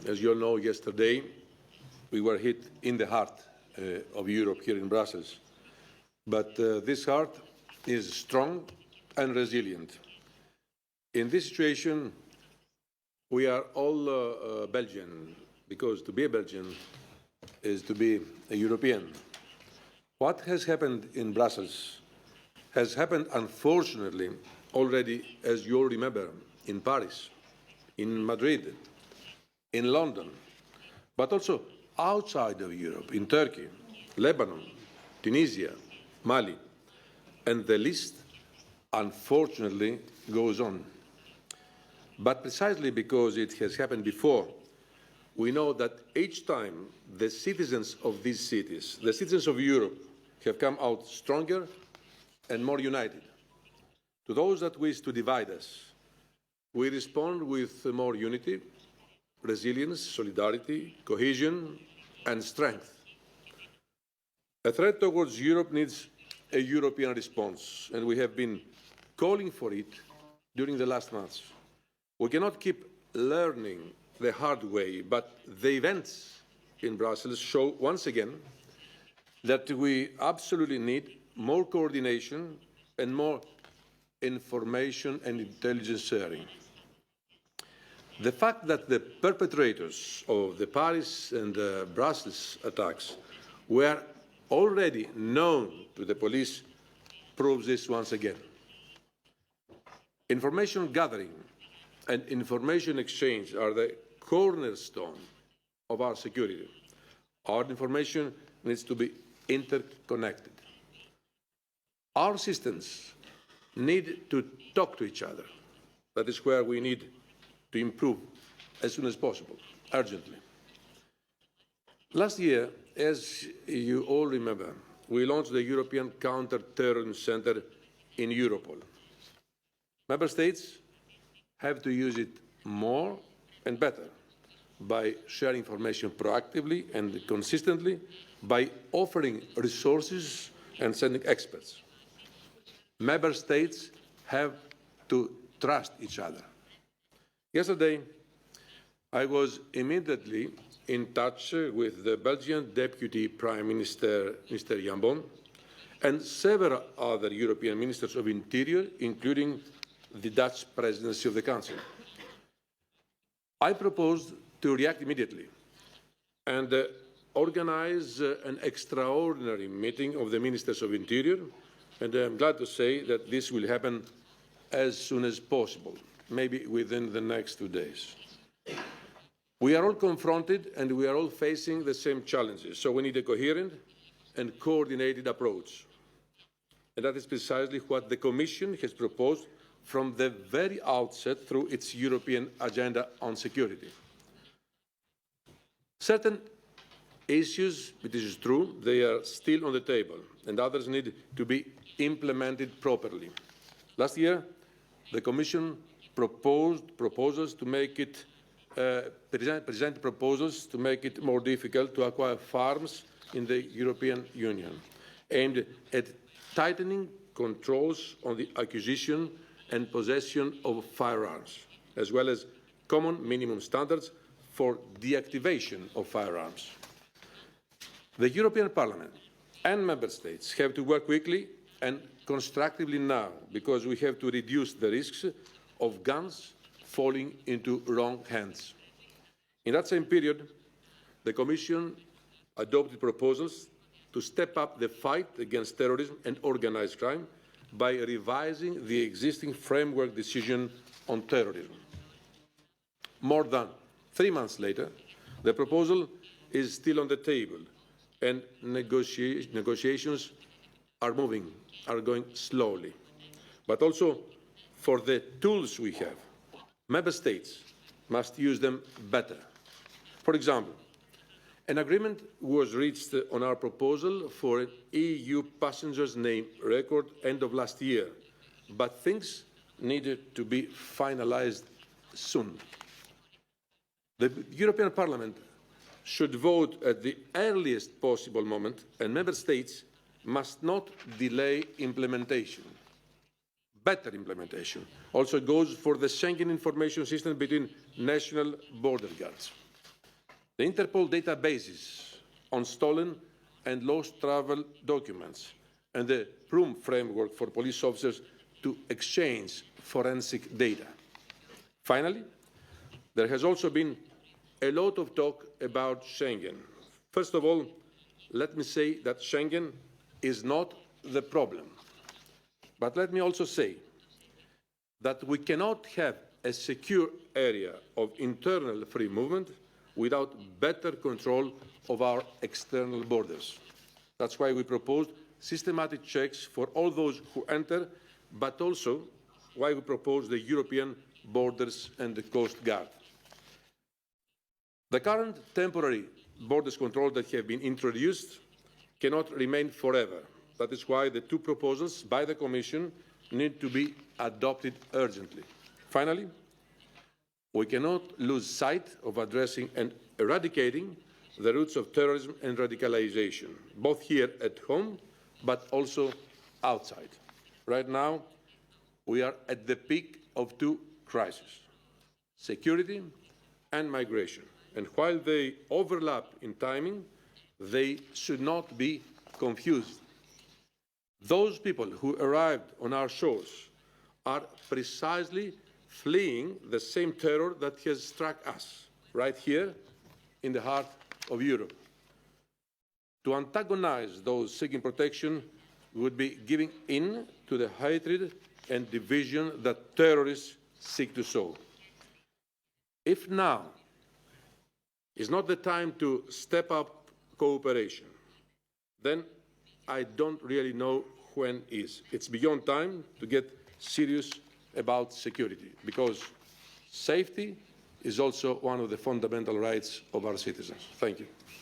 As you all know, yesterday we were hit in the heart of Europe here in Brussels. But this heart is strong and resilient. In this situation, we are all Belgian, because to be a Belgian is to be a European. What has happened in Brussels has happened, unfortunately, already, as you all remember, in Paris, in Madrid, in London, but also outside of Europe, in Turkey, Lebanon, Tunisia, Mali, and the list, unfortunately, goes on. But precisely because it has happened before, we know that each time the citizens of these cities, the citizens of Europe, have come out stronger and more united. To those that wish to divide us, we respond with more unity, resilience, solidarity, cohesion, and strength. A threat towards Europe needs a European response, and we have been calling for it during the last months. We cannot keep learning the hard way, but the events in Brussels show once again that we absolutely need more coordination and more information and intelligence sharing. The fact that the perpetrators of the Paris and Brussels attacks were already known to the police proves this once again. Information gathering and information exchange are the cornerstone of our security. Our information needs to be interconnected. Our systems need to talk to each other. That is where we need to improve as soon as possible, urgently. Last year, as you all remember, we launched the European Counter-Terrorism Centre in Europol. Member States have to use it more and better by sharing information proactively and consistently, by offering resources and sending experts. Member States have to trust each other. Yesterday, I was immediately in touch with the Belgian Deputy Prime Minister, Mr. Jambon, and several other European Ministers of Interior, including the Dutch Presidency of the Council. I proposed to react immediately and organize an extraordinary meeting of the Ministers of Interior, and I'm glad to say that this will happen as soon as possible, maybe within the next 2 days. We are all confronted and we are all facing the same challenges, so we need a coherent and coordinated approach. And that is precisely what the Commission has proposed from the very outset through its European Agenda on Security. Certain issues, it is true, they are still on the table, and others need to be implemented properly. Last year, the Commission presented proposals to make it more difficult to acquire firearms in the European Union, aimed at tightening controls on the acquisition and possession of firearms, as well as common minimum standards for deactivation of firearms. The European Parliament and Member States have to work quickly and constructively now, because we have to reduce the risks of guns falling into wrong hands. In that same period, the Commission adopted proposals to step up the fight against terrorism and organised crime by revising the existing framework decision on terrorism. More than 3 months later, the proposal is still on the table, and negotiations are going slowly. But also, for the tools we have, Member States must use them better. For example, an agreement was reached on our proposal for an EU passengers' name record end of last year, but things needed to be finalised soon. The European Parliament should vote at the earliest possible moment, and Member States must not delay implementation. Better implementation also goes for the Schengen information system between national border guards. The Interpol databases on stolen and lost travel documents, and the PRUM framework for police officers to exchange forensic data. Finally, there has also been a lot of talk about Schengen. First of all, let me say that Schengen is not the problem. But let me also say that we cannot have a secure area of internal free movement without better control of our external borders. That's why we proposed systematic checks for all those who enter, but also why we proposed the European Borders and the Coast Guard. The current temporary borders control that have been introduced cannot remain forever. That is why the two proposals by the Commission need to be adopted urgently. Finally, we cannot lose sight of addressing and eradicating the roots of terrorism and radicalization, both here at home, but also outside. Right now, we are at the peak of two crises, security and migration. And while they overlap in timing, they should not be confused. Those people who arrived on our shores are precisely fleeing the same terror that has struck us right here in the heart of Europe. To antagonize those seeking protection would be giving in to the hatred and division that terrorists seek to sow. If now is not the time to step up cooperation, then I don't really know when is. It's beyond time to get serious about security, because safety is also one of the fundamental rights of our citizens. Thank you.